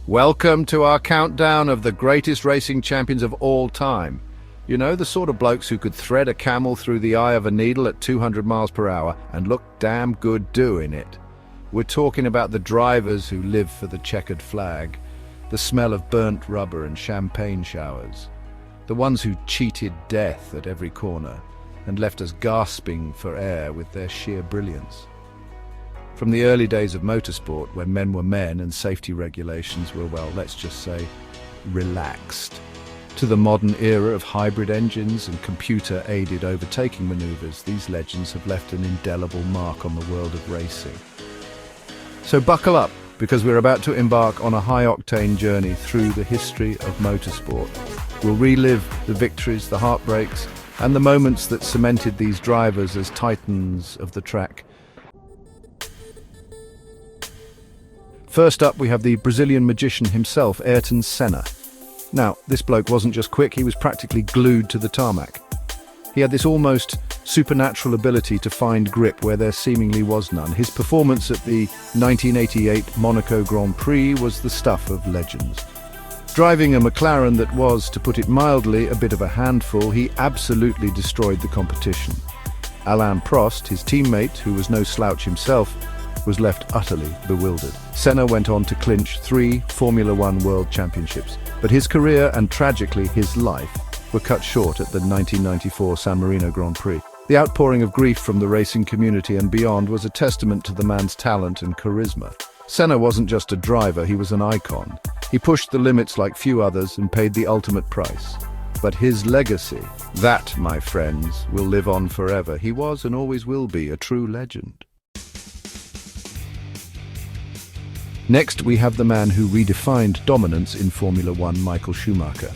Welcome to our countdown of the greatest racing champions of all time. You know, the sort of blokes who could thread a camel through the eye of a needle at 200 miles per hour and look damn good doing it. We're talking about the drivers who live for the checkered flag, the smell of burnt rubber and champagne showers, the ones who cheated death at every corner and left us gasping for air with their sheer brilliance. From the early days of motorsport, when men were men and safety regulations were, well, let's just say, relaxed, to the modern era of hybrid engines and computer-aided overtaking maneuvers, these legends have left an indelible mark on the world of racing. So buckle up, because we're about to embark on a high-octane journey through the history of motorsport. We'll relive the victories, the heartbreaks, and the moments that cemented these drivers as titans of the track. First up, we have the Brazilian magician himself, Ayrton Senna. Now, this bloke wasn't just quick, he was practically glued to the tarmac. He had this almost supernatural ability to find grip where there seemingly was none. His performance at the 1988 Monaco Grand Prix was the stuff of legends. Driving a McLaren that was, to put it mildly, a bit of a handful, he absolutely destroyed the competition. Alain Prost, his teammate, who was no slouch himself, was left utterly bewildered. Senna went on to clinch 3 Formula One World Championships, but his career and tragically his life were cut short at the 1994 San Marino Grand Prix. The outpouring of grief from the racing community and beyond was a testament to the man's talent and charisma. Senna wasn't just a driver, he was an icon. He pushed the limits like few others and paid the ultimate price. But his legacy, that, my friends, will live on forever. He was and always will be a true legend. Next, we have the man who redefined dominance in Formula One, Michael Schumacher.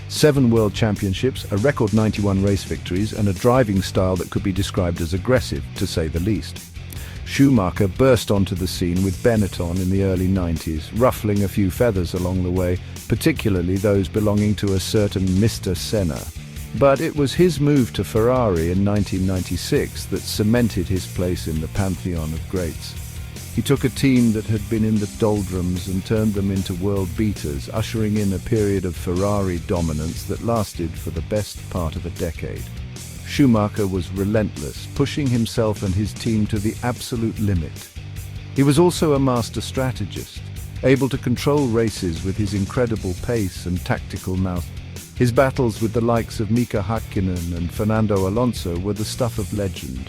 7 world championships, a record 91 race victories, and a driving style that could be described as aggressive, to say the least. Schumacher burst onto the scene with Benetton in the early 90s, ruffling a few feathers along the way, particularly those belonging to a certain Mr. Senna. But it was his move to Ferrari in 1996 that cemented his place in the pantheon of greats. He took a team that had been in the doldrums and turned them into world beaters, ushering in a period of Ferrari dominance that lasted for the best part of a decade. Schumacher was relentless, pushing himself and his team to the absolute limit. He was also a master strategist, able to control races with his incredible pace and tactical nous. His battles with the likes of Mika Häkkinen and Fernando Alonso were the stuff of legend,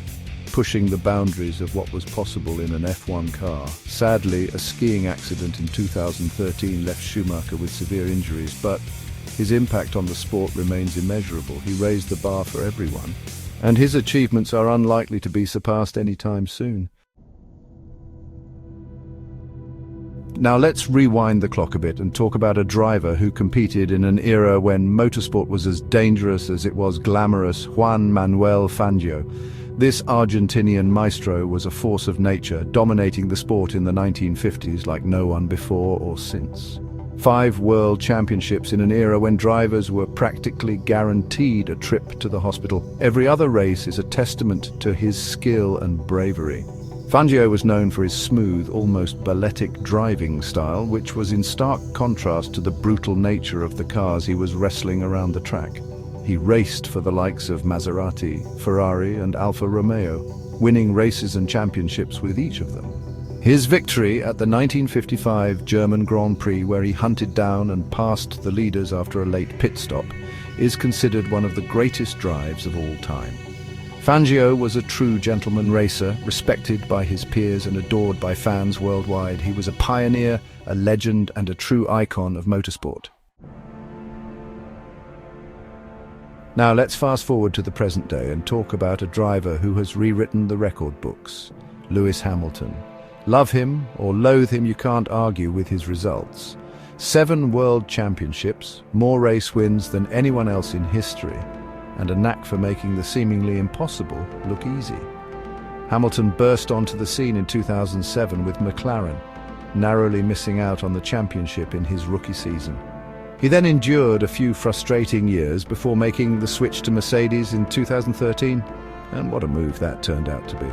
pushing the boundaries of what was possible in an F1 car. Sadly, a skiing accident in 2013 left Schumacher with severe injuries, but his impact on the sport remains immeasurable. He raised the bar for everyone, and his achievements are unlikely to be surpassed anytime soon. Now let's rewind the clock a bit and talk about a driver who competed in an era when motorsport was as dangerous as it was glamorous, Juan Manuel Fangio. This Argentinian maestro was a force of nature, dominating the sport in the 1950s like no one before or since. 5 world championships in an era when drivers were practically guaranteed a trip to the hospital. Every other race is a testament to his skill and bravery. Fangio was known for his smooth, almost balletic driving style, which was in stark contrast to the brutal nature of the cars he was wrestling around the track. He raced for the likes of Maserati, Ferrari and Alfa Romeo, winning races and championships with each of them. His victory at the 1955 German Grand Prix, where he hunted down and passed the leaders after a late pit stop, is considered one of the greatest drives of all time. Fangio was a true gentleman racer, respected by his peers and adored by fans worldwide. He was a pioneer, a legend, and a true icon of motorsport. Now let's fast forward to the present day and talk about a driver who has rewritten the record books, Lewis Hamilton. Love him or loathe him, you can't argue with his results. 7 world championships, more race wins than anyone else in history, and a knack for making the seemingly impossible look easy. Hamilton burst onto the scene in 2007 with McLaren, narrowly missing out on the championship in his rookie season. He then endured a few frustrating years before making the switch to Mercedes in 2013, and what a move that turned out to be.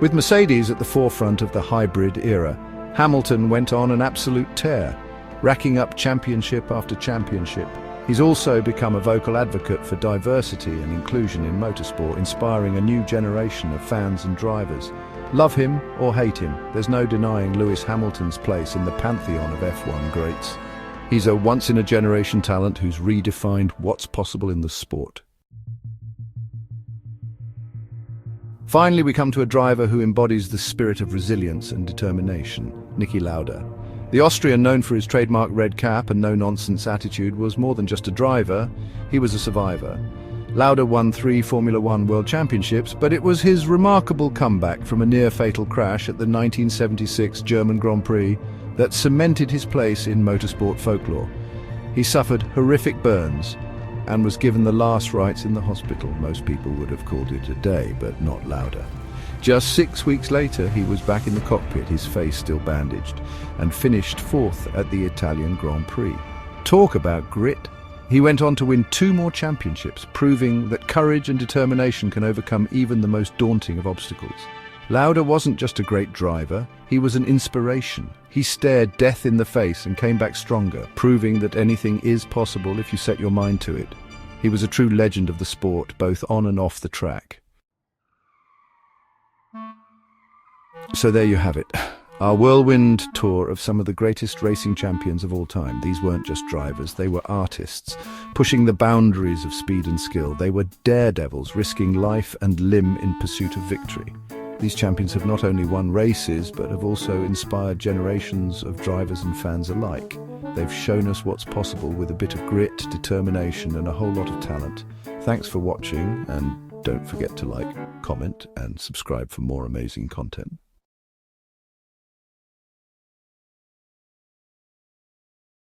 With Mercedes at the forefront of the hybrid era, Hamilton went on an absolute tear, racking up championship after championship. He's also become a vocal advocate for diversity and inclusion in motorsport, inspiring a new generation of fans and drivers. Love him or hate him, there's no denying Lewis Hamilton's place in the pantheon of F1 greats. He's a once-in-a-generation talent who's redefined what's possible in the sport. Finally, we come to a driver who embodies the spirit of resilience and determination, Niki Lauda. The Austrian, known for his trademark red cap and no-nonsense attitude, was more than just a driver, he was a survivor. Lauda won 3 Formula One World Championships, but it was his remarkable comeback from a near-fatal crash at the 1976 German Grand Prix that cemented his place in motorsport folklore. He suffered horrific burns and was given the last rites in the hospital. Most people would have called it a day, but not Lauda. Just 6 weeks later, he was back in the cockpit, his face still bandaged, and finished 4th at the Italian Grand Prix. Talk about grit! He went on to win 2 more championships, proving that courage and determination can overcome even the most daunting of obstacles. Lauda wasn't just a great driver, he was an inspiration. He stared death in the face and came back stronger, proving that anything is possible if you set your mind to it. He was a true legend of the sport, both on and off the track. So there you have it, our whirlwind tour of some of the greatest racing champions of all time. These weren't just drivers, they were artists, pushing the boundaries of speed and skill. They were daredevils, risking life and limb in pursuit of victory. These champions have not only won races, but have also inspired generations of drivers and fans alike. They've shown us what's possible with a bit of grit, determination, and a whole lot of talent. Thanks for watching, and don't forget to like, comment, and subscribe for more amazing content.